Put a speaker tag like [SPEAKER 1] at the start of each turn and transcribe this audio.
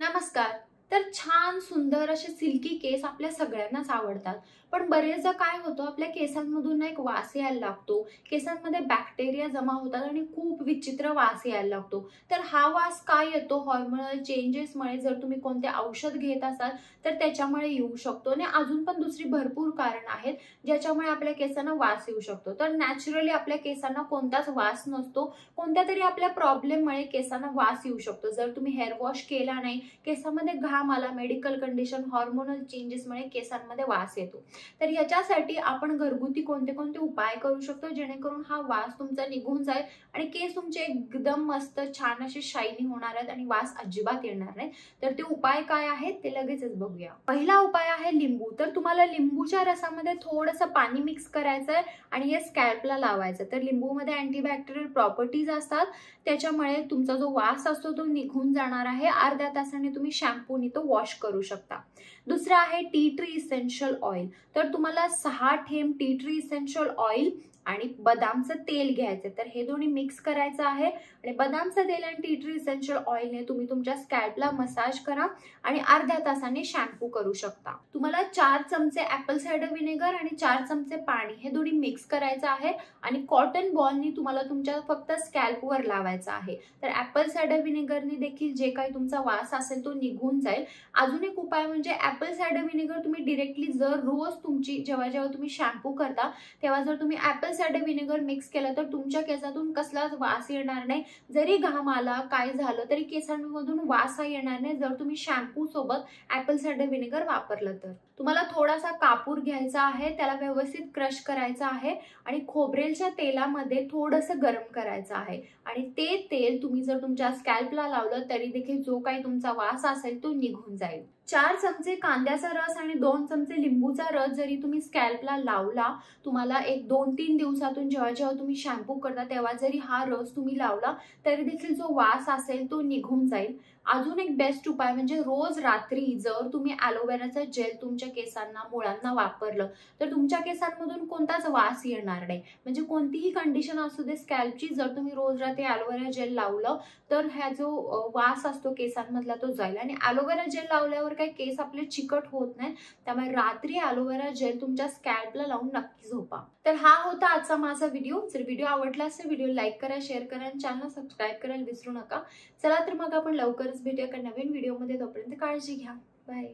[SPEAKER 1] नमस्कार. तर छान सुंदर असे सिल्की केस आपल्या सगळ्यांनाच आवडतात. पण बरेचदा काय होतं, आपल्या केसांमधून ना एक वास यायला लागतो. केसांमध्ये बॅक्टेरिया जमा होतात आणि खूप विचित्र वास यायला लागतो. तर हा वास काय येतो? हॉर्मोनल चेंजेसमुळे. जर तुम्ही कोणते औषध घेत असाल तर त्याच्यामुळे येऊ शकतो आणि अजून पण दुसरी भरपूर कारण आहेत ज्याच्यामुळे आपल्या केसांना वास येऊ शकतो. तर नॅचरली आपल्या केसांना कोणताच वास नसतो. कोणत्या तरी आपल्या प्रॉब्लेममुळे केसांना वास येऊ शकतो. जर तुम्ही हेअर वॉश केला नाही, केसांमध्ये घाम आला, मेडिकल कंडिशन, हॉर्मोनल चेंजेसमुळे केसांमध्ये वास येतो. तर ह्याच्यासाठी आपण घरगुती कोणते कोणते उपाय करू शकतो जेणेकरून हा वास तुमचा निघून जाईल आणि केस तुमचे एकदम मस्त छान असे शायनी होणार आहेत आणि वास अजिबात येणार नाही. तर ते उपाय काय आहेत ते लगेचच बघूया. पहिला उपाय आहे लिंबू. तर तुम्हाला लिंबूच्या रसामध्ये थोडंसं पाणी मिक्स करायचं आहे आणि हे स्कॅल्पला लावायचं. तर लिंबूमध्ये अँटीबॅक्टेरियल प्रॉपर्टीज असतात, त्याच्यामुळे तुमचा जो वास असतो तो निघून जाणार आहे. अर्ध्या तासाने तुम्ही शॅम्पूने तो वॉश करू शकता. दुसरा आहे टी ट्री इसेन्शियल ऑइल. तर तुम्हाला 6 थेंब टी ट्री इसेन्शियल ऑइल आणि बदामचं तेल घ्यायचं. तर हे दोन्ही मिक्स करायचं आहे आणि बदामचं तेल आणि टी ट्री इसेन्शियल ऑइलने तुम्ही तुमच्या स्कॅल्पला मसाज करा आणि अर्ध्या तासाने शॅम्पू करू शकता. तुम्हाला 4 चमचे ऍपल सायडर व्हिनेगर आणि 4 चमचे पाणी हे दोन्ही मिक्स करायचं आहे आणि कॉटन बॉलनी तुम्हाला तुमच्या फक्त स्कॅल्पवर लावायचं आहे. तर ऍपल सायडर व्हिनेगरने देखील जे काही तुमचा वास असेल तो निघून जाईल. अजून एक उपाय म्हणजे ऍपल सायडर व्हिनेगर तुम्ही डिरेक्टली जर रोज तुमची जेव्हा तुम्ही शॅम्पू करता तेव्हा जर तुम्ही ऍपल सायडर व्हिनेगर मिक्स केलं तर तुमच्या केसातून कसलाच वास येणार नाही. जरी घाम आला, काय झालं तरी केसांमधून वास येणार नाही जर तुम्ही शॅम्पू सोबत ऍपल सायडर व्हिनेगर वापरलं तर. तुम्हाला थोडासा कापूर घ्यायचा आहे, त्याला व्यवस्थित क्रश करायचा आहे आणि खोबरेलच्या तेलामध्ये थोडंसं गरम करायचं आहे आणि ते तेल तुम्ही जर तुमच्या स्कॅल्पला लावलं तरी देखील जो काही तुमचा वास असेल तो निघून जाईल. 4 चमचे कांद्याचा रस आणि 2 चमचे लिंबूचा रस जरी तुम्ही स्कॅल्पला लावला, तुम्हाला एक 2-3 दिवसातून जेव्हा तुम्ही शॅम्पू करता तेव्हा जरी हा रस तुम्ही लावला तरी देखील जो वास असेल तो निघून जाईल. अजून एक बेस्ट उपाय म्हणजे रोज रात्री जर तुम्ही ॲलोवेराचा जेल तुमच्या केसांना, मुळांना वापरलं तर तुमच्या केसांमधून कोणताच वास येणार नाही. म्हणजे कोणतीही कंडिशन असू दे स्कॅल्पची, जर तुम्ही रोज रात्री ॲलोवेरा जेल लावलं तर ह्या जो वास असतो केसांमधला तो जाईल. आणि ॲलोवेरा जेल लावल्यावर काही केस आपले चिकट होत नाहीत, त्यामुळे रात्री ॲलोवेरा जेल तुमच्या स्कॅल्पला लावून नक्की झोपा. तर हा होता आजचा माझा व्हिडिओ. जर व्हिडिओ आवडला असेल व्हिडिओ लाईक करा, शेअर करा आणि चॅनल सबस्क्राईब करायला विसरू नका. चला तर मग आपण लवकरच भेटूया एका नवीन व्हिडिओमध्ये. तोपर्यंत काळजी घ्या. बाय.